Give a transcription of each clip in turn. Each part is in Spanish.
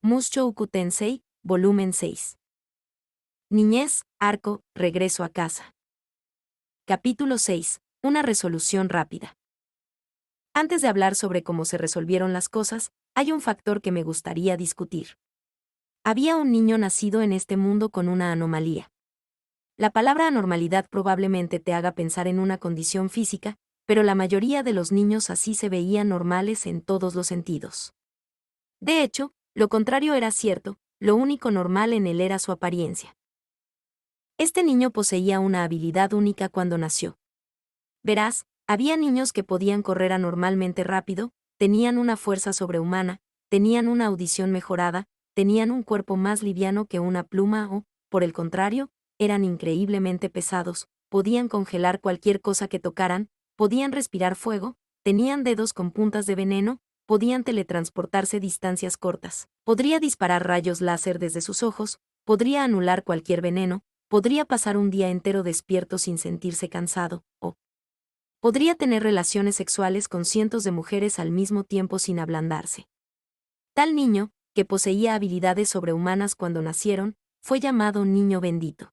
Mushoku Tensei, volumen 6. Niñez, arco, regreso a casa. Capítulo 6. Una resolución rápida. Antes de hablar sobre cómo se resolvieron las cosas, hay un factor que me gustaría discutir. Había un niño nacido en este mundo con una anomalía. La palabra anormalidad probablemente te haga pensar en una condición física, pero la mayoría de los niños así se veían normales en todos los sentidos. De hecho, lo contrario era cierto, lo único normal en él era su apariencia. Este niño poseía una habilidad única cuando nació. Verás, había niños que podían correr anormalmente rápido, tenían una fuerza sobrehumana, tenían una audición mejorada, tenían un cuerpo más liviano que una pluma o, por el contrario, eran increíblemente pesados, podían congelar cualquier cosa que tocaran, podían respirar fuego, tenían dedos con puntas de veneno, podían teletransportarse distancias cortas, podría disparar rayos láser desde sus ojos, podría anular cualquier veneno, podría pasar un día entero despierto sin sentirse cansado, o podría tener relaciones sexuales con cientos de mujeres al mismo tiempo sin ablandarse. Tal niño, que poseía habilidades sobrehumanas cuando nacieron, fue llamado niño bendito.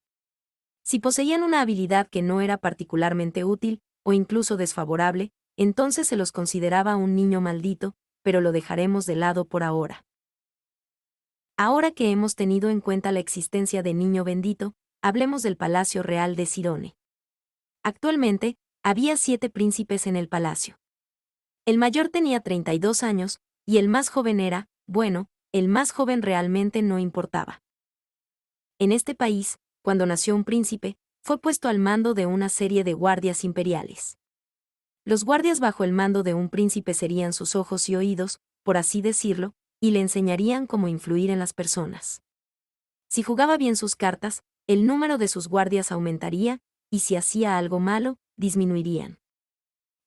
Si poseían una habilidad que no era particularmente útil, o incluso desfavorable, entonces se los consideraba un niño maldito, pero lo dejaremos de lado por ahora. Ahora que hemos tenido en cuenta la existencia de niño bendito, hablemos del Palacio Real de Cirone. Actualmente, había 7 príncipes en el palacio. El mayor tenía 32 años, y el más joven era, bueno, el más joven realmente no importaba. En este país, cuando nació un príncipe, fue puesto al mando de una serie de guardias imperiales. Los guardias bajo el mando de un príncipe serían sus ojos y oídos, por así decirlo, y le enseñarían cómo influir en las personas. Si jugaba bien sus cartas, el número de sus guardias aumentaría, y si hacía algo malo, disminuirían.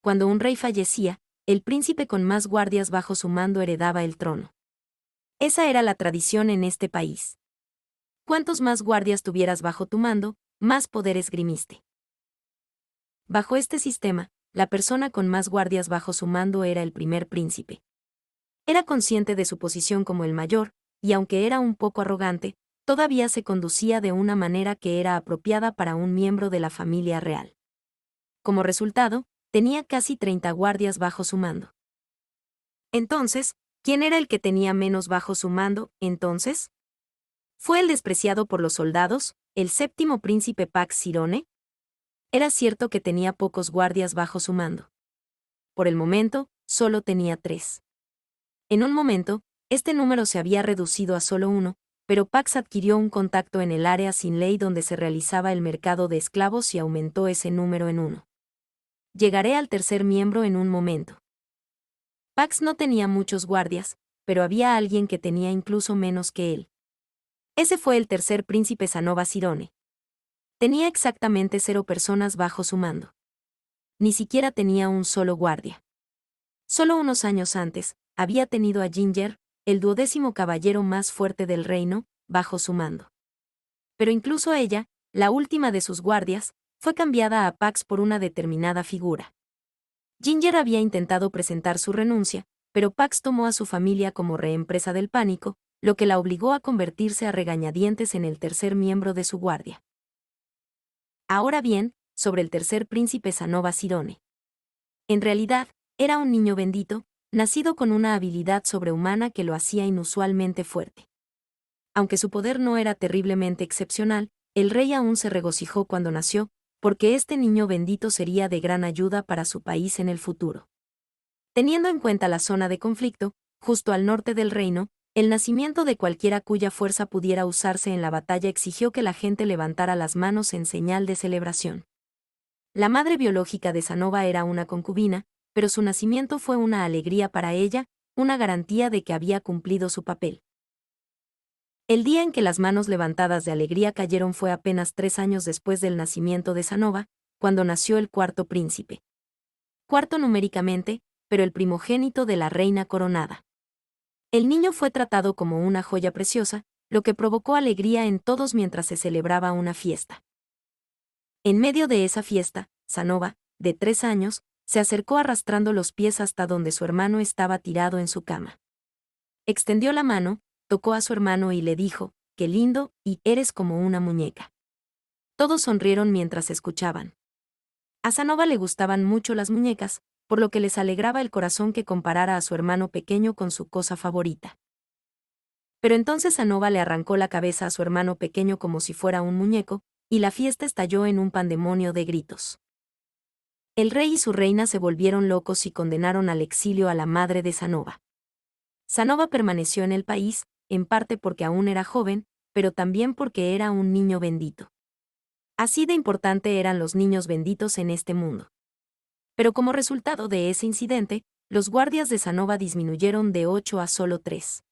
Cuando un rey fallecía, el príncipe con más guardias bajo su mando heredaba el trono. Esa era la tradición en este país. Cuantos más guardias tuvieras bajo tu mando, más poder esgrimiste. Bajo este sistema, la persona con más guardias bajo su mando era el primer príncipe. Era consciente de su posición como el mayor, y aunque era un poco arrogante, todavía se conducía de una manera que era apropiada para un miembro de la familia real. Como resultado, tenía casi 30 guardias bajo su mando. Entonces, ¿quién era el que tenía menos bajo su mando, entonces? ¿Fue el despreciado por los soldados, el séptimo príncipe Pax Cirone? Era cierto que tenía pocos guardias bajo su mando. Por el momento, solo tenía 3. En un momento, este número se había reducido a solo 1, pero Pax adquirió un contacto en el área sin ley donde se realizaba el mercado de esclavos y aumentó ese número en 1. Llegaré al tercer miembro en un momento. Pax no tenía muchos guardias, pero había alguien que tenía incluso menos que él. Ese fue el tercer príncipe Sanova Cirone. Tenía exactamente 0 personas bajo su mando. Ni siquiera tenía un solo guardia. Solo unos años antes, había tenido a Ginger, el 12º caballero más fuerte del reino, bajo su mando. Pero incluso ella, la última de sus guardias, fue cambiada a Pax por una determinada figura. Ginger había intentado presentar su renuncia, pero Pax tomó a su familia como reempresa del pánico, lo que la obligó a convertirse a regañadientes en el tercer miembro de su guardia. Ahora bien, sobre el tercer príncipe Sanova Cirone. En realidad, era un niño bendito, nacido con una habilidad sobrehumana que lo hacía inusualmente fuerte. Aunque su poder no era terriblemente excepcional, el rey aún se regocijó cuando nació, porque este niño bendito sería de gran ayuda para su país en el futuro. Teniendo en cuenta la zona de conflicto, justo al norte del reino, el nacimiento de cualquiera cuya fuerza pudiera usarse en la batalla exigió que la gente levantara las manos en señal de celebración. La madre biológica de Sanova era una concubina, pero su nacimiento fue una alegría para ella, una garantía de que había cumplido su papel. El día en que las manos levantadas de alegría cayeron fue apenas 3 años después del nacimiento de Sanova, cuando nació el cuarto príncipe. Cuarto numéricamente, pero el primogénito de la reina coronada. El niño fue tratado como una joya preciosa, lo que provocó alegría en todos mientras se celebraba una fiesta. En medio de esa fiesta, Sanova, de 3 años, se acercó arrastrando los pies hasta donde su hermano estaba tirado en su cama. Extendió la mano, tocó a su hermano y le dijo, «Qué lindo, y eres como una muñeca». Todos sonrieron mientras escuchaban. A Sanova le gustaban mucho las muñecas, por lo que les alegraba el corazón que comparara a su hermano pequeño con su cosa favorita. Pero entonces Sanova le arrancó la cabeza a su hermano pequeño como si fuera un muñeco, y la fiesta estalló en un pandemonio de gritos. El rey y su reina se volvieron locos y condenaron al exilio a la madre de Sanova. Sanova permaneció en el país, en parte porque aún era joven, pero también porque era un niño bendito. Así de importante eran los niños benditos en este mundo. Pero como resultado de ese incidente, los guardias de Sanova disminuyeron de 8 a solo 3.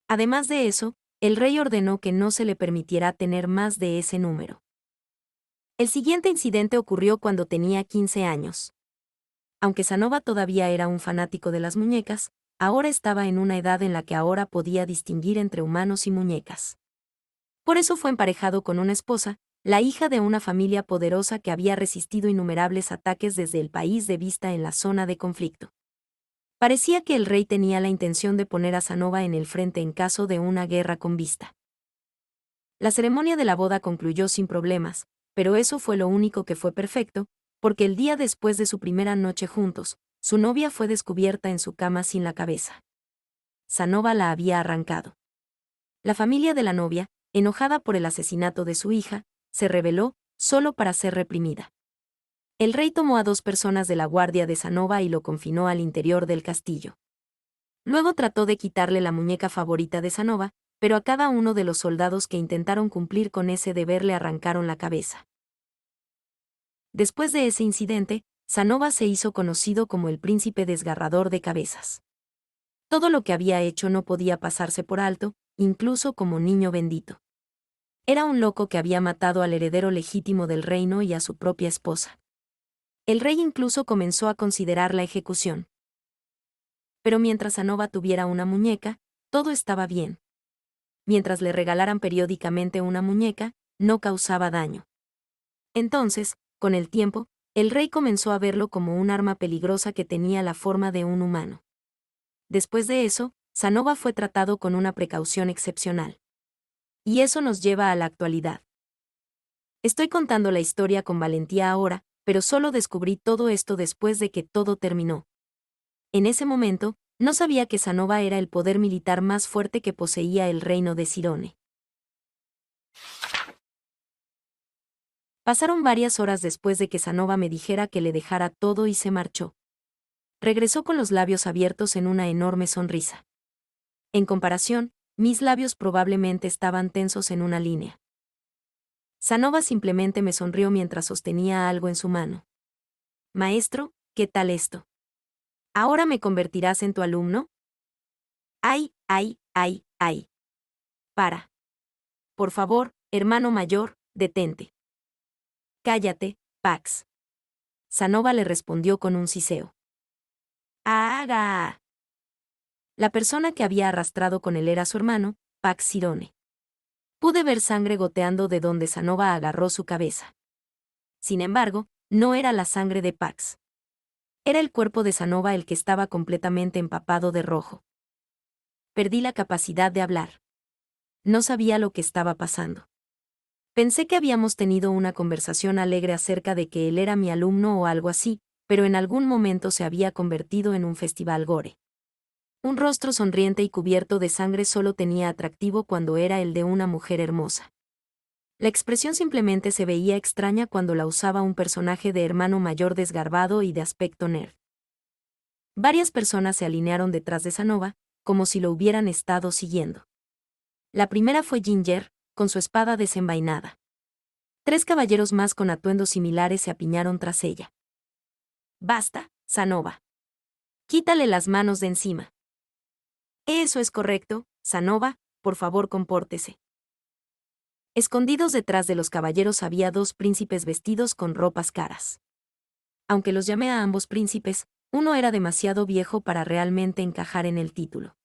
Además de eso, el rey ordenó que no se le permitiera tener más de ese número. El siguiente incidente ocurrió cuando tenía 15 años. Aunque Sanova todavía era un fanático de las muñecas, ahora estaba en una edad en la que ahora podía distinguir entre humanos y muñecas. Por eso fue emparejado con una esposa, la hija de una familia poderosa que había resistido innumerables ataques desde el país de vista en la zona de conflicto. Parecía que el rey tenía la intención de poner a Sanova en el frente en caso de una guerra con vista. La ceremonia de la boda concluyó sin problemas, pero eso fue lo único que fue perfecto, porque el día después de su primera noche juntos, su novia fue descubierta en su cama sin la cabeza. Sanova la había arrancado. La familia de la novia, enojada por el asesinato de su hija, se rebeló, solo para ser reprimida. El rey tomó a 2 personas de la guardia de Sanova y lo confinó al interior del castillo. Luego trató de quitarle la muñeca favorita de Sanova, pero a cada uno de los soldados que intentaron cumplir con ese deber le arrancaron la cabeza. Después de ese incidente, Sanova se hizo conocido como el príncipe desgarrador de cabezas. Todo lo que había hecho no podía pasarse por alto, incluso como niño bendito. Era un loco que había matado al heredero legítimo del reino y a su propia esposa. El rey incluso comenzó a considerar la ejecución. Pero mientras Sanova tuviera una muñeca, todo estaba bien. Mientras le regalaran periódicamente una muñeca, no causaba daño. Entonces, con el tiempo, el rey comenzó a verlo como un arma peligrosa que tenía la forma de un humano. Después de eso, Sanova fue tratado con una precaución excepcional. Y eso nos lleva a la actualidad. Estoy contando la historia con valentía ahora, pero solo descubrí todo esto después de que todo terminó. En ese momento, no sabía que Sanova era el poder militar más fuerte que poseía el reino de Cirone. Pasaron varias horas después de que Sanova me dijera que le dejara todo y se marchó. Regresó con los labios abiertos en una enorme sonrisa. En comparación, mis labios probablemente estaban tensos en una línea. Sanova simplemente me sonrió mientras sostenía algo en su mano. «Maestro, ¿qué tal esto? ¿Ahora me convertirás en tu alumno?» «Ay, ay, ay, ay. Para. Por favor, hermano mayor, detente». «Cállate, Pax». Sanova le respondió con un siseo. «¡Haga!». La persona que había arrastrado con él era su hermano, Pax Cirone. Pude ver sangre goteando de donde Sanova agarró su cabeza. Sin embargo, no era la sangre de Pax. Era el cuerpo de Sanova el que estaba completamente empapado de rojo. Perdí la capacidad de hablar. No sabía lo que estaba pasando. Pensé que habíamos tenido una conversación alegre acerca de que él era mi alumno o algo así, pero en algún momento se había convertido en un festival gore. Un rostro sonriente y cubierto de sangre solo tenía atractivo cuando era el de una mujer hermosa. La expresión simplemente se veía extraña cuando la usaba un personaje de hermano mayor desgarbado y de aspecto nerd. Varias personas se alinearon detrás de Sanova, como si lo hubieran estado siguiendo. La primera fue Ginger, con su espada desenvainada. 3 caballeros más con atuendos similares se apiñaron tras ella. «Basta, Sanova. Quítale las manos de encima». «Eso es correcto, Sanova, por favor compórtese». Escondidos detrás de los caballeros había 2 príncipes vestidos con ropas caras. Aunque los llamé a ambos príncipes, uno era demasiado viejo para realmente encajar en el título.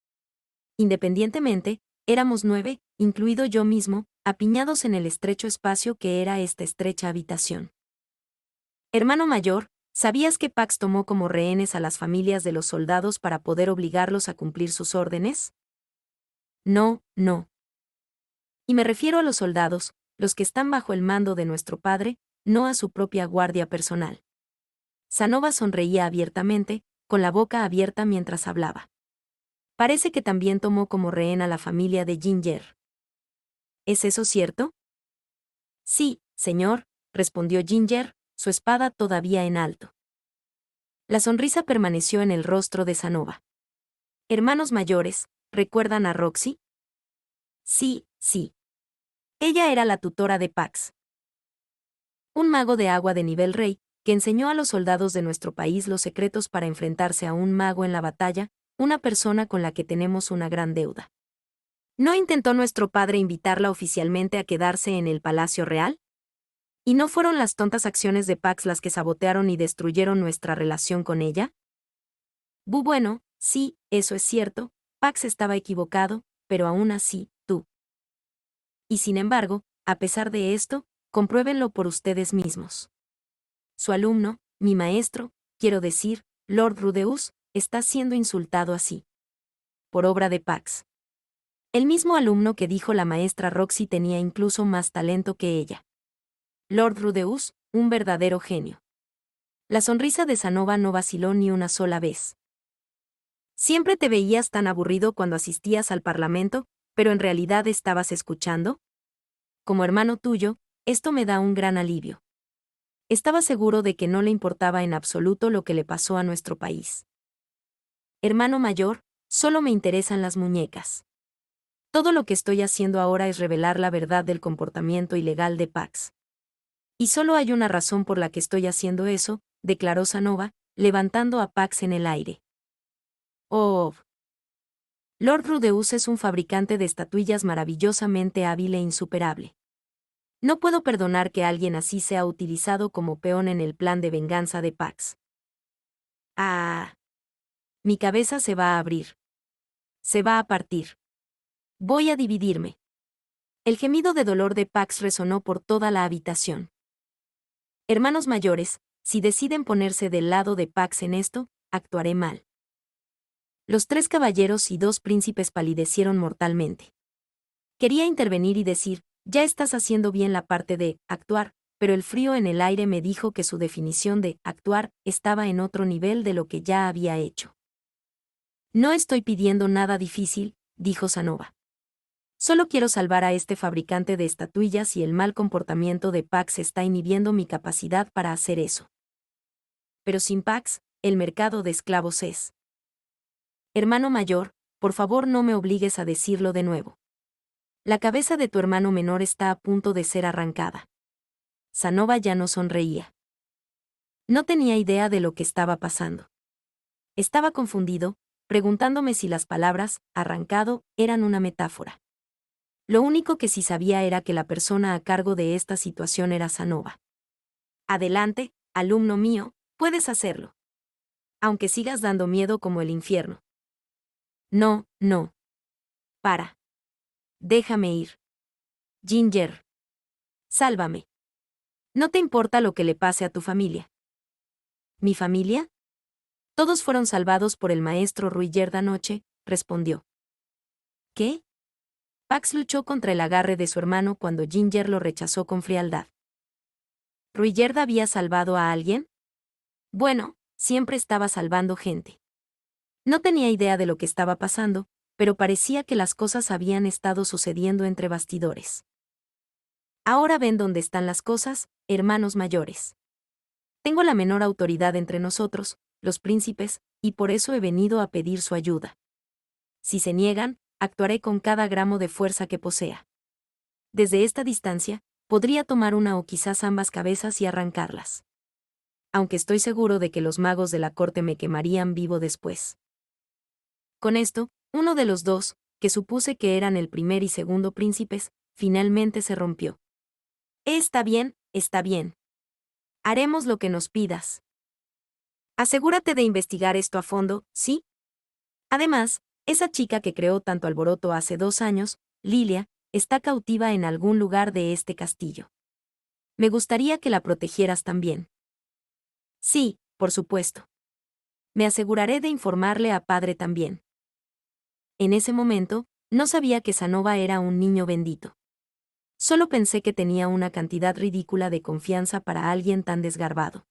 Independientemente, éramos 9, incluido yo mismo, apiñados en el estrecho espacio que era esta estrecha habitación. «Hermano mayor, ¿sabías que Pax tomó como rehenes a las familias de los soldados para poder obligarlos a cumplir sus órdenes?» No, no. Y me refiero a los soldados, los que están bajo el mando de nuestro padre, no a su propia guardia personal. Sanova sonreía abiertamente, con la boca abierta mientras hablaba. Parece que también tomó como rehén a la familia de Ginger. ¿Es eso cierto? Sí, señor, respondió Ginger, su espada todavía en alto. La sonrisa permaneció en el rostro de Sanova. Hermanos mayores, ¿recuerdan a Roxy? Sí, sí. Ella era la tutora de Pax. Un mago de agua de nivel rey, que enseñó a los soldados de nuestro país los secretos para enfrentarse a un mago en la batalla, una persona con la que tenemos una gran deuda. ¿No intentó nuestro padre invitarla oficialmente a quedarse en el Palacio Real? ¿Y no fueron las tontas acciones de Pax las que sabotearon y destruyeron nuestra relación con ella? Bueno, sí, eso es cierto, Pax estaba equivocado, pero aún así, tú. Y sin embargo, a pesar de esto, compruébenlo por ustedes mismos. Su alumno, mi maestro, quiero decir, Lord Rudeus, está siendo insultado así. Por obra de Pax. El mismo alumno que dijo la maestra Roxy tenía incluso más talento que ella. Lord Rudeus, un verdadero genio. La sonrisa de Sanova no vaciló ni una sola vez. Siempre te veías tan aburrido cuando asistías al Parlamento, pero en realidad estabas escuchando. Como hermano tuyo, esto me da un gran alivio. Estaba seguro de que no le importaba en absoluto lo que le pasó a nuestro país. Hermano mayor, solo me interesan las muñecas. Todo lo que estoy haciendo ahora es revelar la verdad del comportamiento ilegal de Pax. Y solo hay una razón por la que estoy haciendo eso, declaró Sanova, levantando a Pax en el aire. Oh. Lord Rudeus es un fabricante de estatuillas maravillosamente hábil e insuperable. No puedo perdonar que alguien así sea utilizado como peón en el plan de venganza de Pax. Ah. Mi cabeza se va a abrir. Se va a partir. Voy a dividirme. El gemido de dolor de Pax resonó por toda la habitación. Hermanos mayores, si deciden ponerse del lado de Pax en esto, actuaré mal. Los 3 caballeros y 2 príncipes palidecieron mortalmente. Quería intervenir y decir, ya estás haciendo bien la parte de actuar, pero el frío en el aire me dijo que su definición de actuar estaba en otro nivel de lo que ya había hecho. No estoy pidiendo nada difícil, dijo Sanova. Solo quiero salvar a este fabricante de estatuillas y el mal comportamiento de Pax está inhibiendo mi capacidad para hacer eso. Pero sin Pax, el mercado de esclavos es. Hermano mayor, por favor no me obligues a decirlo de nuevo. La cabeza de tu hermano menor está a punto de ser arrancada. Sanova ya no sonreía. No tenía idea de lo que estaba pasando. Estaba confundido, preguntándome si las palabras arrancado eran una metáfora. Lo único que sí sabía era que la persona a cargo de esta situación era Sanova. Adelante, alumno mío, puedes hacerlo. Aunque sigas dando miedo como el infierno. No, no. Para. Déjame ir. Ginger. Sálvame. ¿No te importa lo que le pase a tu familia? ¿Mi familia? Todos fueron salvados por el maestro Ruiger anoche, respondió. ¿Qué? Pax luchó contra el agarre de su hermano cuando Ginger lo rechazó con frialdad. ¿Ruiger había salvado a alguien? Bueno, siempre estaba salvando gente. No tenía idea de lo que estaba pasando, pero parecía que las cosas habían estado sucediendo entre bastidores. Ahora ven dónde están las cosas, hermanos mayores. Tengo la menor autoridad entre nosotros, los príncipes, y por eso he venido a pedir su ayuda. Si se niegan, actuaré con cada gramo de fuerza que posea. Desde esta distancia, podría tomar una o quizás ambas cabezas y arrancarlas. Aunque estoy seguro de que los magos de la corte me quemarían vivo después. Con esto, uno de los 2, que supuse que eran el primer y segundo príncipes, finalmente se rompió. Está bien, está bien. Haremos lo que nos pidas. Asegúrate de investigar esto a fondo, ¿sí? Además, esa chica que creó tanto alboroto hace 2 años, Lilia, está cautiva en algún lugar de este castillo. Me gustaría que la protegieras también. Sí, por supuesto. Me aseguraré de informarle a padre también. En ese momento, No sabía que Sanova era un niño bendito. Solo pensé que tenía una cantidad ridícula de confianza para alguien tan desgarbado.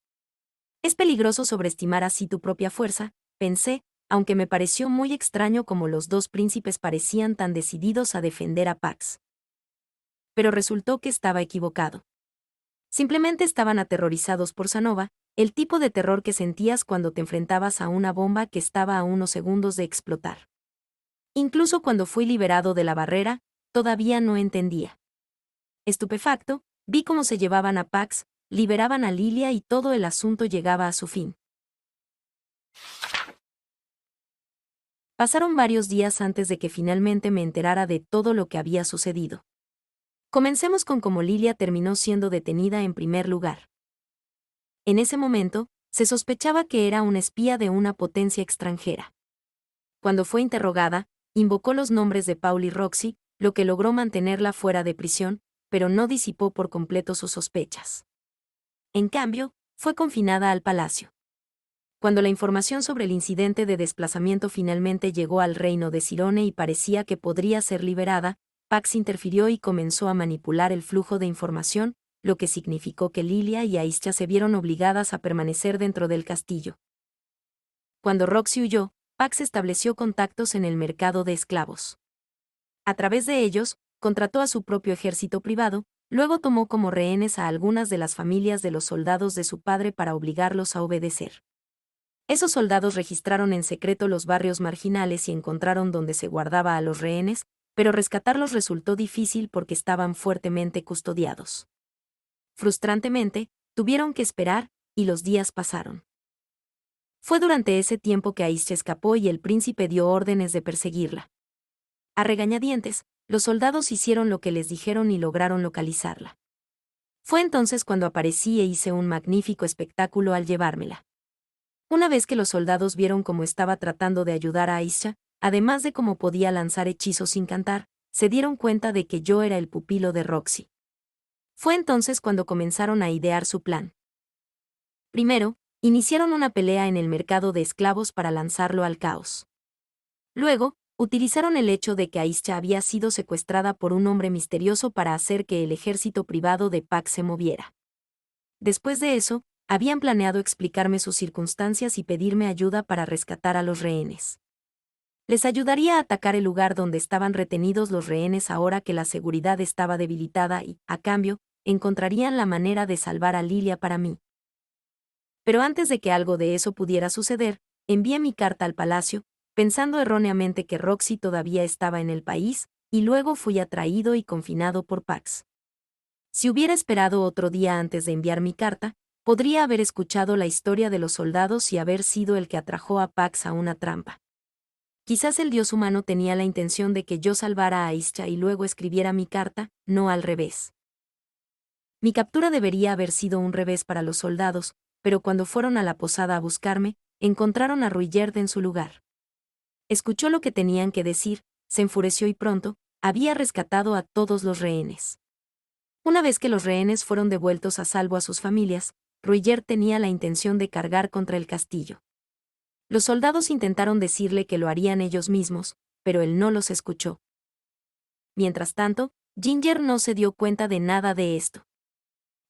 Es peligroso sobreestimar así tu propia fuerza, pensé, aunque me pareció muy extraño cómo los dos príncipes parecían tan decididos a defender a Pax. Pero resultó que estaba equivocado. Simplemente estaban aterrorizados por Sanova, el tipo de terror que sentías cuando te enfrentabas a una bomba que estaba a unos segundos de explotar. Incluso cuando fui liberado de la barrera, todavía no entendía. Estupefacto, vi cómo se llevaban a Pax, liberaban a Lilia y todo el asunto llegaba a su fin. Pasaron varios días antes de que finalmente me enterara de todo lo que había sucedido. Comencemos con cómo Lilia terminó siendo detenida en primer lugar. En ese momento, se sospechaba que era una espía de una potencia extranjera. Cuando fue interrogada, invocó los nombres de Paul y Roxy, lo que logró mantenerla fuera de prisión, pero no disipó por completo sus sospechas. En cambio, fue confinada al palacio. Cuando la información sobre el incidente de desplazamiento finalmente llegó al reino de Cirone y parecía que podría ser liberada, Pax interfirió y comenzó a manipular el flujo de información, lo que significó que Lilia y Aisha se vieron obligadas a permanecer dentro del castillo. Cuando Roxy huyó, Pax estableció contactos en el mercado de esclavos. A través de ellos, contrató a su propio ejército privado, luego tomó como rehenes a algunas de las familias de los soldados de su padre para obligarlos a obedecer. Esos soldados registraron en secreto los barrios marginales y encontraron donde se guardaba a los rehenes, pero rescatarlos resultó difícil porque estaban fuertemente custodiados. Frustrantemente, tuvieron que esperar, y los días pasaron. Fue durante ese tiempo que Aisha escapó y el príncipe dio órdenes de perseguirla. A regañadientes, los soldados hicieron lo que les dijeron y lograron localizarla. Fue entonces cuando aparecí e hice un magnífico espectáculo al llevármela. Una vez que los soldados vieron cómo estaba tratando de ayudar a Aisha, además de cómo podía lanzar hechizos sin cantar, se dieron cuenta de que yo era el pupilo de Roxy. Fue entonces cuando comenzaron a idear su plan. Primero, iniciaron una pelea en el mercado de esclavos para lanzarlo al caos. Luego, utilizaron el hecho de que Aisha había sido secuestrada por un hombre misterioso para hacer que el ejército privado de Pax se moviera. Después de eso, habían planeado explicarme sus circunstancias y pedirme ayuda para rescatar a los rehenes. Les ayudaría a atacar el lugar donde estaban retenidos los rehenes ahora que la seguridad estaba debilitada y, a cambio, encontrarían la manera de salvar a Lilia para mí. Pero antes de que algo de eso pudiera suceder, envié mi carta al palacio, pensando erróneamente que Roxy todavía estaba en el país, y luego fui atraído y confinado por Pax. Si hubiera esperado otro día antes de enviar mi carta, podría haber escuchado la historia de los soldados y haber sido el que atrajo a Pax a una trampa. Quizás el dios humano tenía la intención de que yo salvara a Aisha y luego escribiera mi carta, no al revés. Mi captura debería haber sido un revés para los soldados, pero cuando fueron a la posada a buscarme, encontraron a Ruillard en su lugar. Escuchó lo que tenían que decir, se enfureció y pronto, había rescatado a todos los rehenes. Una vez que los rehenes fueron devueltos a salvo a sus familias, Ruillard tenía la intención de cargar contra el castillo. Los soldados intentaron decirle que lo harían ellos mismos, pero él no los escuchó. Mientras tanto, Ginger no se dio cuenta de nada de esto.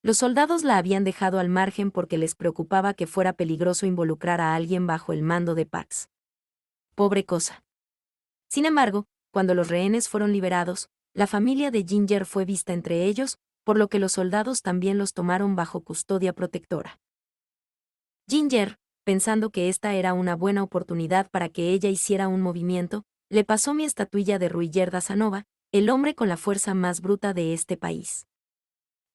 Los soldados la habían dejado al margen porque les preocupaba que fuera peligroso involucrar a alguien bajo el mando de Pax. Pobre cosa. Sin embargo, cuando los rehenes fueron liberados, la familia de Ginger fue vista entre ellos, por lo que los soldados también los tomaron bajo custodia protectora. Ginger, pensando que esta era una buena oportunidad para que ella hiciera un movimiento, le pasó mi estatuilla de Ruillard a Sanova, el hombre con la fuerza más bruta de este país.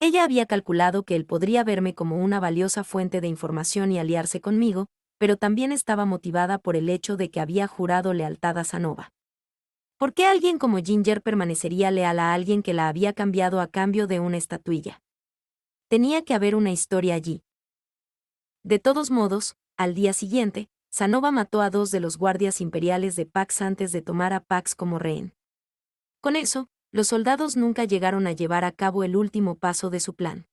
Ella había calculado que él podría verme como una valiosa fuente de información y aliarse conmigo, pero también estaba motivada por el hecho de que había jurado lealtad a Sanova. ¿Por qué alguien como Ginger permanecería leal a alguien que la había cambiado a cambio de una estatuilla? Tenía que haber una historia allí. De todos modos, al día siguiente, Sanova mató a 2 de los guardias imperiales de Pax antes de tomar a Pax como rehén. Con eso, los soldados nunca llegaron a llevar a cabo el último paso de su plan.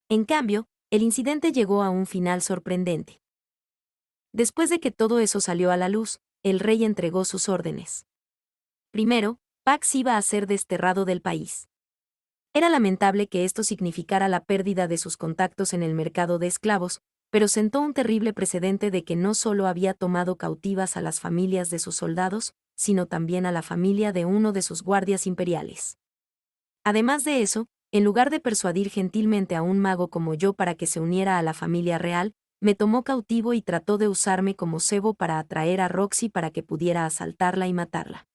En cambio, el incidente llegó a un final sorprendente. Después de que todo eso salió a la luz, el rey entregó sus órdenes. Primero, Pax iba a ser desterrado del país. Era lamentable que esto significara la pérdida de sus contactos en el mercado de esclavos, pero sentó un terrible precedente de que no solo había tomado cautivas a las familias de sus soldados, sino también a la familia de uno de sus guardias imperiales. Además de eso, en lugar de persuadir gentilmente a un mago como yo para que se uniera a la familia real, me tomó cautivo y trató de usarme como cebo para atraer a Roxy para que pudiera asaltarla y matarla.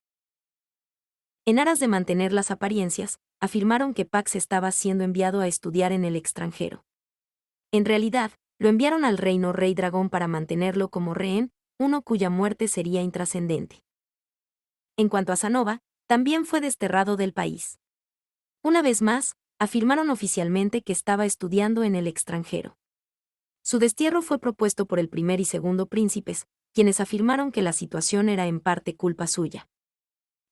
En aras de mantener las apariencias, afirmaron que Pax estaba siendo enviado a estudiar en el extranjero. En realidad, lo enviaron al reino Rey Dragón para mantenerlo como rehén, uno cuya muerte sería intrascendente. En cuanto a Sanova, también fue desterrado del país. Una vez más, afirmaron oficialmente que estaba estudiando en el extranjero. Su destierro fue propuesto por el primer y segundo príncipes, quienes afirmaron que la situación era en parte culpa suya.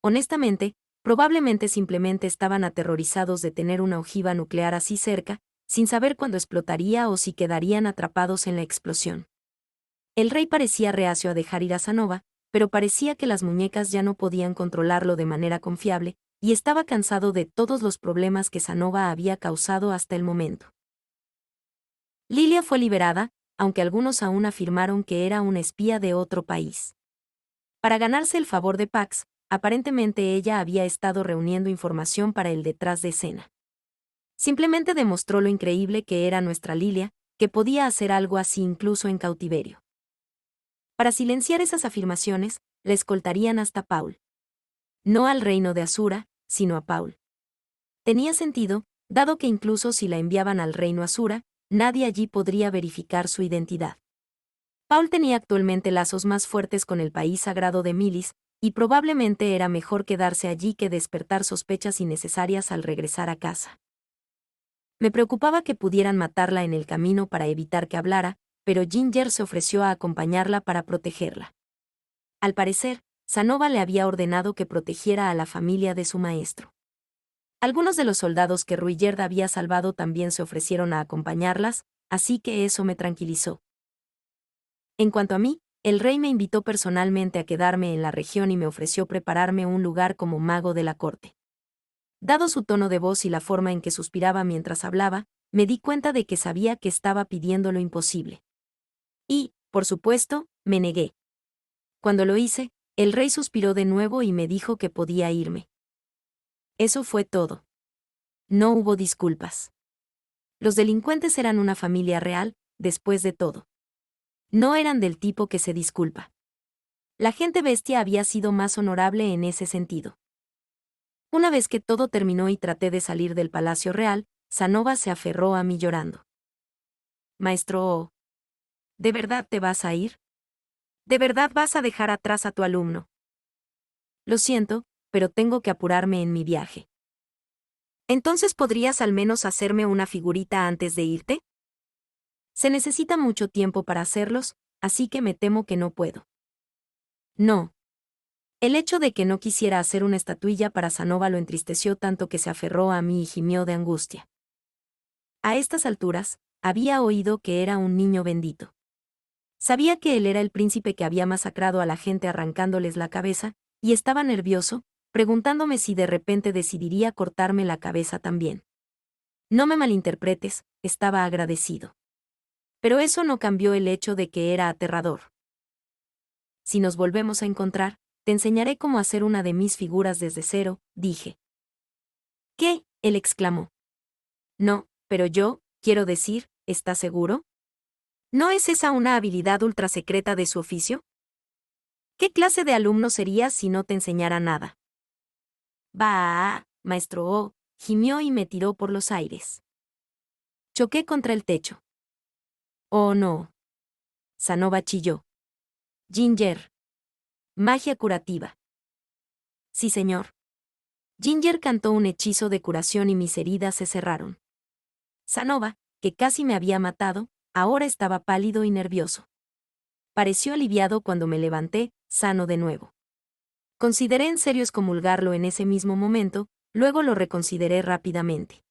Honestamente, probablemente simplemente estaban aterrorizados de tener una ojiva nuclear así cerca, sin saber cuándo explotaría o si quedarían atrapados en la explosión. El rey parecía reacio a dejar ir a Sanova, pero parecía que las muñecas ya no podían controlarlo de manera confiable, y estaba cansado de todos los problemas que Sanova había causado hasta el momento. Lilia fue liberada, aunque algunos aún afirmaron que era una espía de otro país. Para ganarse el favor de Pax, aparentemente ella había estado reuniendo información para el detrás de escena. Simplemente demostró lo increíble que era nuestra Lilia, que podía hacer algo así incluso en cautiverio. Para silenciar esas afirmaciones, la escoltarían hasta Paul. No al reino de Asura, sino a Paul. Tenía sentido, dado que incluso si la enviaban al reino Asura, nadie allí podría verificar su identidad. Paul tenía actualmente lazos más fuertes con el país sagrado de Milis, y probablemente era mejor quedarse allí que despertar sospechas innecesarias al regresar a casa. Me preocupaba que pudieran matarla en el camino para evitar que hablara, pero Ginger se ofreció a acompañarla para protegerla. Al parecer, Sanova le había ordenado que protegiera a la familia de su maestro. Algunos de los soldados que Ruillard había salvado también se ofrecieron a acompañarlas, así que eso me tranquilizó. En cuanto a mí, el rey me invitó personalmente a quedarme en la región y me ofreció prepararme un lugar como mago de la corte. Dado su tono de voz y la forma en que suspiraba mientras hablaba, me di cuenta de que sabía que estaba pidiendo lo imposible. Y, por supuesto, me negué. Cuando lo hice, el rey suspiró de nuevo y me dijo que podía irme. Eso fue todo. No hubo disculpas. Los delincuentes eran una familia real, después de todo. No eran del tipo que se disculpa. La gente bestia había sido más honorable en ese sentido. Una vez que todo terminó y traté de salir del palacio real, Sanova se aferró a mí llorando. Maestro, ¿de verdad te vas a ir? ¿De verdad vas a dejar atrás a tu alumno? Lo siento, pero tengo que apurarme en mi viaje. ¿Entonces podrías al menos hacerme una figurita antes de irte? Se necesita mucho tiempo para hacerlos, así que me temo que no puedo. No. El hecho de que no quisiera hacer una estatuilla para Sanova lo entristeció tanto que se aferró a mí y gimió de angustia. A estas alturas, había oído que era un niño bendito. Sabía que él era el príncipe que había masacrado a la gente arrancándoles la cabeza, y estaba nervioso, preguntándome si de repente decidiría cortarme la cabeza también. No me malinterpretes, estaba agradecido. Pero eso no cambió el hecho de que era aterrador. Si nos volvemos a encontrar, te enseñaré cómo hacer una de mis figuras desde cero, dije. ¿Qué? Él exclamó. No, pero yo, quiero decir, ¿estás seguro? ¿No es esa una habilidad ultrasecreta de su oficio? ¿Qué clase de alumno serías si no te enseñara nada? Bah, maestro O, gimió y me tiró por los aires. Choqué contra el techo. Oh no. Sanova chilló. Ginger. Magia curativa. Sí, señor. Ginger cantó un hechizo de curación y mis heridas se cerraron. Sanova, que casi me había matado, ahora estaba pálido y nervioso. Pareció aliviado cuando me levanté, sano de nuevo. Consideré en serio excomulgarlo en ese mismo momento, luego lo reconsideré rápidamente.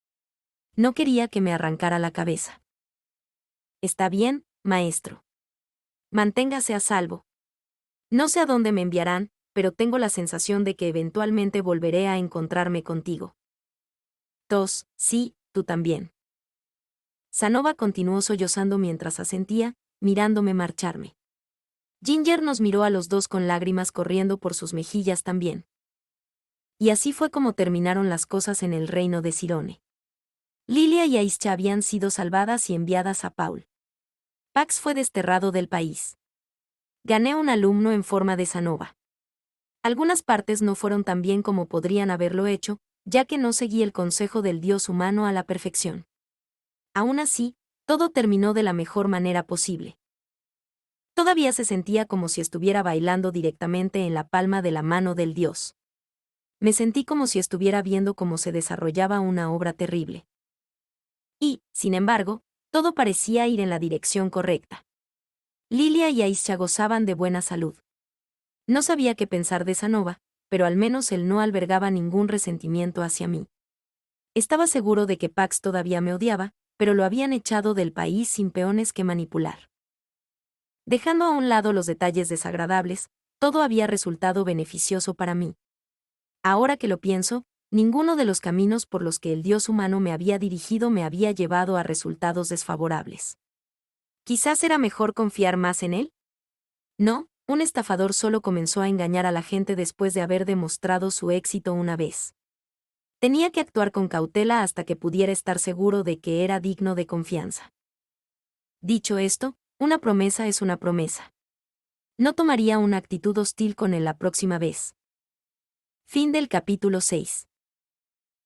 No quería que me arrancara la cabeza. Está bien, maestro. Manténgase a salvo. No sé a dónde me enviarán, pero tengo la sensación de que eventualmente volveré a encontrarme contigo. Tos, sí, tú también. Sanova continuó sollozando mientras asentía, mirándome marcharme. Ginger nos miró a los dos con lágrimas corriendo por sus mejillas también. Y así fue como terminaron las cosas en el reino de Sirone. Lilia y Aisha habían sido salvadas y enviadas a Paul. Pax fue desterrado del país. Gané un alumno en forma de Sanova. Algunas partes no fueron tan bien como podrían haberlo hecho, ya que no seguí el consejo del dios humano a la perfección. Aún así, todo terminó de la mejor manera posible. Todavía se sentía como si estuviera bailando directamente en la palma de la mano del dios. Me sentí como si estuviera viendo cómo se desarrollaba una obra terrible. Y, sin embargo, todo parecía ir en la dirección correcta. Lilia y Aisha gozaban de buena salud. No sabía qué pensar de Sanova, pero al menos él no albergaba ningún resentimiento hacia mí. Estaba seguro de que Pax todavía me odiaba, pero lo habían echado del país sin peones que manipular. Dejando a un lado los detalles desagradables, todo había resultado beneficioso para mí. Ahora que lo pienso, ninguno de los caminos por los que el dios humano me había dirigido me había llevado a resultados desfavorables. ¿Quizás era mejor confiar más en él? No, un estafador solo comenzó a engañar a la gente después de haber demostrado su éxito una vez. Tenía que actuar con cautela hasta que pudiera estar seguro de que era digno de confianza. Dicho esto, una promesa es una promesa. No tomaría una actitud hostil con él la próxima vez. Fin del capítulo 6.